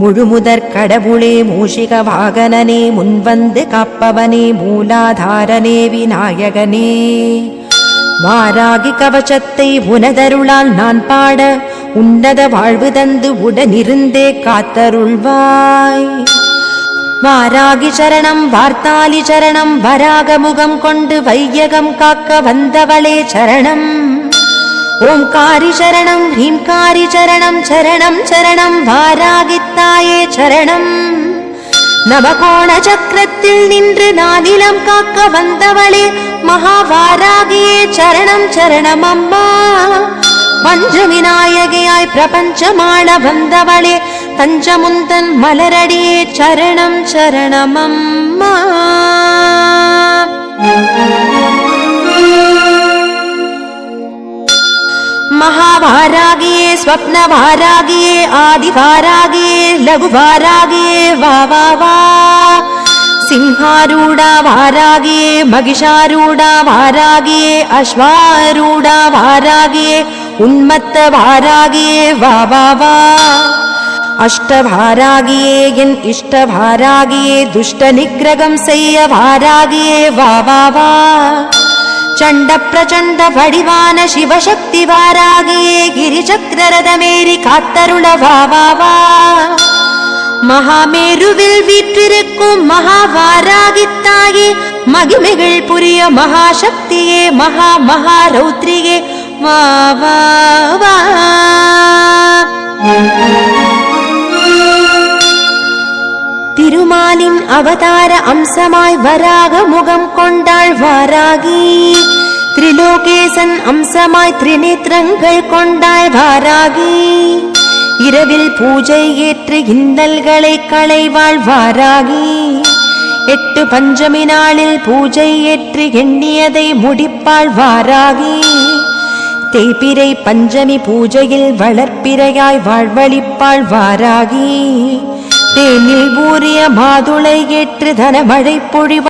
முழுமுதற் கடவுளே மூஷிக வாகனனே முன்வந்து காப்பவனே மூலாதாரனே விநாயகனே வாராகி கவசத்தை உனதருளால் நான் பாட உன்னத வாழ்வு தந்து உடனிருந்தே காத்தருள்வாய். வாராகி சரணம் வார்த்தாலி சரணம் வராக முகம் கொண்டு வையகம் காக்க வந்தவளே சரணம். ஓம்காரி சரணம் ஹ்ரீம்காரி சரணம் சரணம் சரணம் வாராகித்தாயே சரணம். நவகோண சக்கரத்தில் நின்று நானிலம் காக்க வந்தவளே மகாவாராகியே சரணம் சரணம் அம்மா. பஞ்சவிநாயகியாய் பிரபஞ்சமாள வந்தவளே தஞ்சமுந்தன் மலரடியே சரணம் சரணம் அம்மா. महावारागिये स्वप्नवारागिये आदिवारागिये लघुवारागिये वा वा वा. सिंहारूढ़ा वारागिये महिषारूढ़ा वारागिये अश्वारूढ़ा वारागिये उन्मत्त वारागिये वा वा वा. अष्टवारागिये एन इष्टवारागिये दुष्ट निग्रहं செய்ய वारागिये वा वा वा. चंड प्रचंड वडिवान शिवशक्ति वारागिये गिरिचक्ररथमेरि कात्तरुळ वा वा वा. महामेरुविल वीற்றிருக்கும் महावारागित्ताये மகிமைகள் புரிய மகாசக்தியே மகா மகாரௌத்ரியே वा वा वा. திருமாலின் அவதார அம்சமாய் வராக முகம் கொண்டாள் வாராகி. திரிலோகேசன் அம்சமாய் திரிநேத்திரங்கள் கொண்டாள் வாராகி. இரவில் பூஜை ஏற்று இன்னல்களை களைவாள் வாராகி. 8 பஞ்சமி நாளில் பூஜை ஏற்று எண்ணியதை முடிப்பாள் வாராகி. தேய்பிறை பஞ்சமி பூஜையில் வளர்ப்பிறையாய் வாழ்வழிப்பாள் வாராகி. தேனில் ஊறிய மாதுளை ஏற்று தனமழை பொழிவாள்